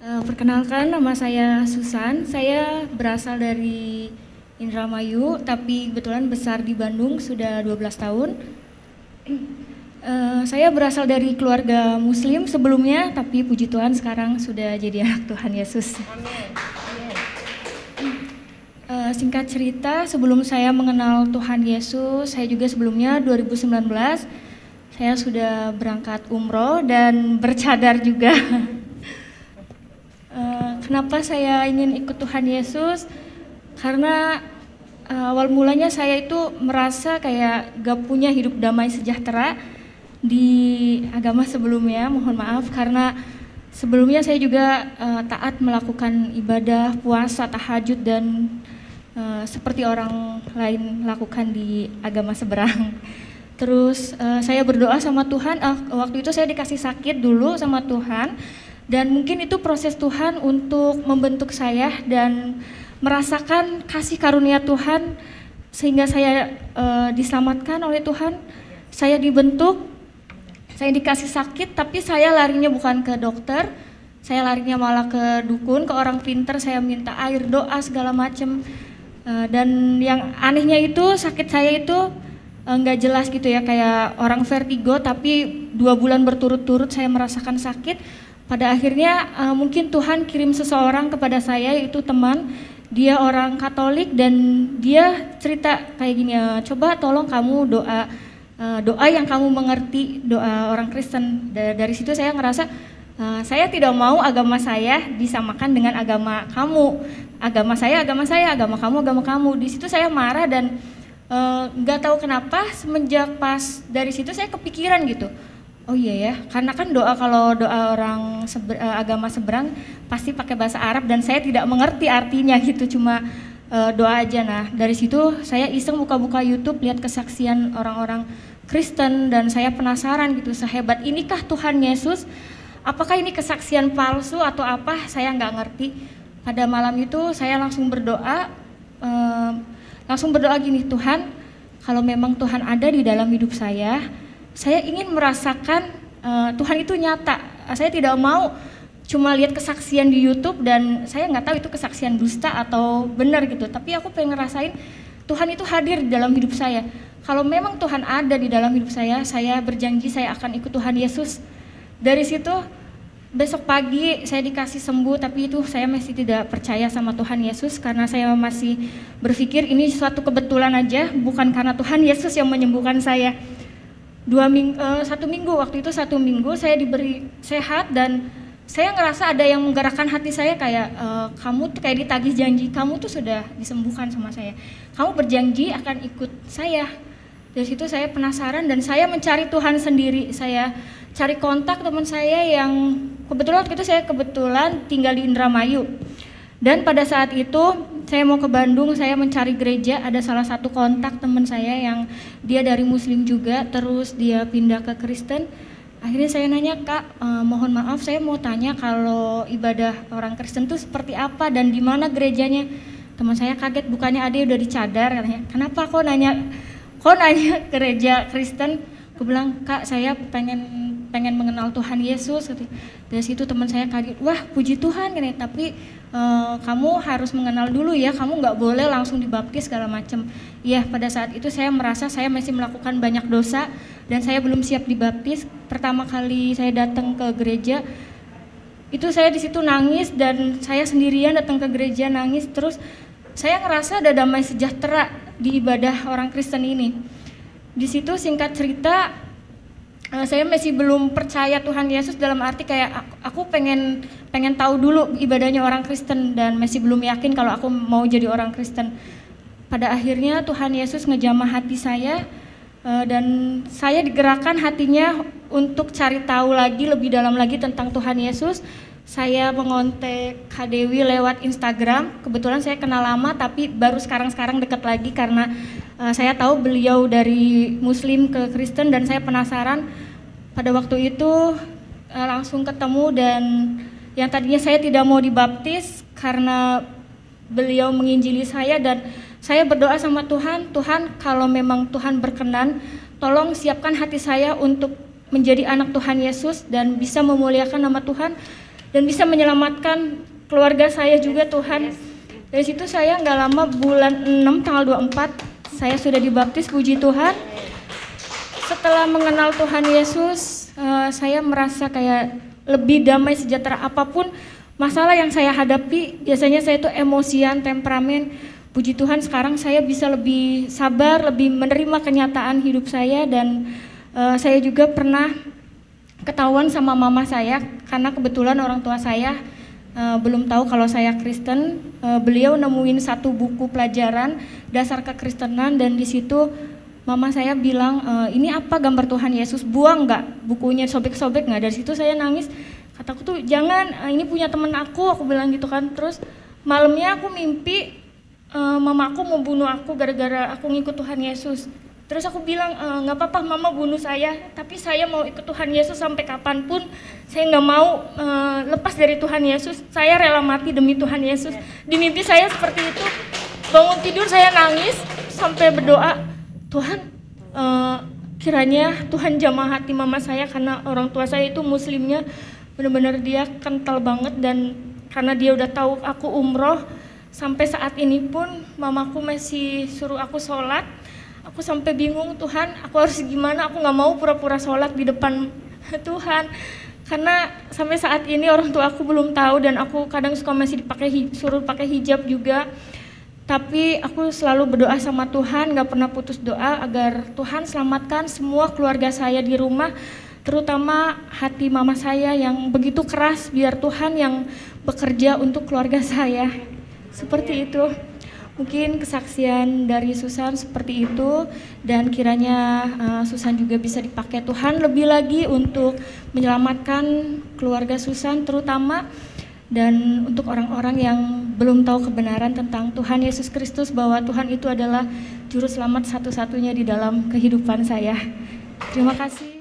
Perkenalkan, nama saya Susan. Saya berasal dari Indramayu, tapi kebetulan besar di Bandung sudah 12 tahun. Saya berasal dari keluarga Muslim sebelumnya, tapi puji Tuhan sekarang sudah jadi anak Tuhan Yesus. Singkat cerita, sebelum saya mengenal Tuhan Yesus, saya juga sebelumnya 2019 saya sudah berangkat umroh dan bercadar juga. Kenapa saya ingin ikut Tuhan Yesus? Karena awal mulanya saya itu merasa kayak gak punya hidup damai sejahtera di agama sebelumnya. Mohon maaf karena sebelumnya saya juga taat melakukan ibadah, puasa, tahajud dan seperti orang lain lakukan di agama seberang. Terus saya berdoa sama Tuhan, waktu itu saya dikasih sakit dulu sama Tuhan. Dan mungkin itu proses Tuhan untuk membentuk saya dan merasakan kasih karunia Tuhan sehingga saya diselamatkan oleh Tuhan. Saya dibentuk, saya dikasih sakit, tapi saya larinya bukan ke dokter, saya larinya malah ke dukun, ke orang pinter, saya minta air, doa segala macem. Dan yang anehnya itu sakit saya itu nggak jelas gitu ya, kayak orang vertigo, tapi 2 bulan berturut-turut saya merasakan sakit. Pada akhirnya mungkin Tuhan kirim seseorang kepada saya, yaitu teman, dia orang Katolik dan dia cerita kayak gini, coba tolong kamu doa yang kamu mengerti, doa orang Kristen. Dari situ saya ngerasa saya tidak mau agama saya disamakan dengan agama kamu, agama saya, agama kamu. Di situ saya marah dan nggak tahu kenapa semenjak pas dari situ saya kepikiran gitu. Oh iya ya, karena kan kalau doa orang agama seberang pasti pakai bahasa Arab dan saya tidak mengerti artinya gitu, cuma doa aja. Nah dari situ saya iseng buka-buka YouTube, lihat kesaksian orang-orang Kristen dan saya penasaran gitu, sehebat inikah Tuhan Yesus? Apakah ini kesaksian palsu atau apa? Saya nggak ngerti. Pada malam itu saya langsung berdoa gini, Tuhan, kalau memang Tuhan ada di dalam hidup saya ingin merasakan Tuhan itu nyata. Saya tidak mau cuma lihat kesaksian di YouTube dan saya nggak tahu itu kesaksian dusta atau benar gitu. Tapi aku pengen ngerasain Tuhan itu hadir di dalam hidup saya. Kalau memang Tuhan ada di dalam hidup saya berjanji saya akan ikut Tuhan Yesus. Dari situ besok pagi saya dikasih sembuh, tapi itu saya masih tidak percaya sama Tuhan Yesus karena saya masih berpikir ini suatu kebetulan aja, bukan karena Tuhan Yesus yang menyembuhkan saya. 1 minggu, waktu itu 1 minggu saya diberi sehat dan saya ngerasa ada yang menggerakkan hati saya kayak kamu tuh kayak ditagih janji, kamu tuh sudah disembuhkan sama saya, kamu berjanji akan ikut saya. Dari situ saya penasaran dan saya mencari Tuhan sendiri. Saya cari kontak teman saya yang kebetulan waktu itu saya tinggal di Indramayu. Dan pada saat itu saya mau ke Bandung, saya mencari gereja, ada salah satu kontak teman saya yang dia dari Muslim juga, terus dia pindah ke Kristen. Akhirnya saya nanya, Kak, mohon maaf saya mau tanya kalau ibadah orang Kristen itu seperti apa dan di mana gerejanya. Teman saya kaget, bukannya ada udah dicadar, katanya. Kenapa kok nanya gereja Kristen? Aku bilang, Kak, saya pengen mengenal Tuhan Yesus. Dari situ teman saya kaget, wah puji Tuhan, tapi kamu harus mengenal dulu ya, kamu nggak boleh langsung dibaptis segala macam. Iya, pada saat itu saya merasa saya masih melakukan banyak dosa dan saya belum siap dibaptis. Pertama kali saya datang ke gereja, itu saya di situ nangis dan saya sendirian datang ke gereja nangis. Terus saya ngerasa ada damai sejahtera di ibadah orang Kristen ini. Di situ singkat cerita, saya masih belum percaya Tuhan Yesus dalam arti kayak aku pengen tahu dulu ibadahnya orang Kristen dan masih belum yakin kalau aku mau jadi orang Kristen. Pada akhirnya Tuhan Yesus ngejamah hati saya dan saya digerakkan hatinya untuk cari tahu lagi lebih dalam lagi tentang Tuhan Yesus. Saya mengontak Kak Dewi lewat Instagram. Kebetulan saya kenal lama tapi baru sekarang dekat lagi karena saya tahu beliau dari Muslim ke Kristen dan saya penasaran. Pada waktu itu langsung ketemu dan yang tadinya saya tidak mau dibaptis karena beliau menginjili saya dan saya berdoa sama Tuhan, Tuhan kalau memang Tuhan berkenan, tolong siapkan hati saya untuk menjadi anak Tuhan Yesus dan bisa memuliakan nama Tuhan. dan bisa menyelamatkan keluarga saya juga Tuhan. Dari situ saya nggak lama, bulan 6 tanggal 24 saya sudah dibaptis, puji Tuhan. Setelah mengenal Tuhan Yesus, saya merasa kayak lebih damai sejahtera. Apapun masalah yang saya hadapi, biasanya saya itu emosian, temperamen. Puji Tuhan sekarang saya bisa lebih sabar, lebih menerima kenyataan hidup saya. Dan saya juga pernah ketahuan sama mama saya, karena kebetulan orang tua saya belum tahu kalau saya Kristen. Beliau nemuin satu buku pelajaran dasar kekristenan, dan di situ mama saya bilang, ini apa gambar Tuhan Yesus, buang nggak bukunya, sobek-sobek nggak. Dari situ saya nangis, kataku tuh jangan, ini punya temen aku bilang gitu kan. Terus malamnya aku mimpi mama aku mau bunuh aku gara-gara aku ngikut Tuhan Yesus. Terus aku bilang, nggak apa-apa mama bunuh saya, tapi saya mau ikut Tuhan Yesus sampai kapanpun. Saya nggak mau lepas dari Tuhan Yesus, saya rela mati demi Tuhan Yesus. Di mimpi saya seperti itu, bangun tidur saya nangis sampai berdoa, Tuhan kiranya Tuhan jamah hati mama saya, karena orang tua saya itu muslimnya, benar-benar dia kental banget. Dan karena dia udah tahu aku umroh, sampai saat ini pun mamaku masih suruh aku sholat. Aku sampai bingung, Tuhan aku harus gimana, aku gak mau pura-pura sholat di depan Tuhan. Karena sampai saat ini orang tua aku belum tahu, dan aku kadang suka masih suruh pakai hijab juga. Tapi aku selalu berdoa sama Tuhan, gak pernah putus doa agar Tuhan selamatkan semua keluarga saya di rumah, terutama hati mama saya yang begitu keras, biar Tuhan yang bekerja untuk keluarga saya. Seperti itu. Mungkin kesaksian dari Susan seperti itu, dan kiranya Susan juga bisa dipakai Tuhan lebih lagi untuk menyelamatkan keluarga Susan terutama, dan untuk orang-orang yang belum tahu kebenaran tentang Tuhan Yesus Kristus, bahwa Tuhan itu adalah juru selamat satu-satunya di dalam kehidupan saya. Terima kasih.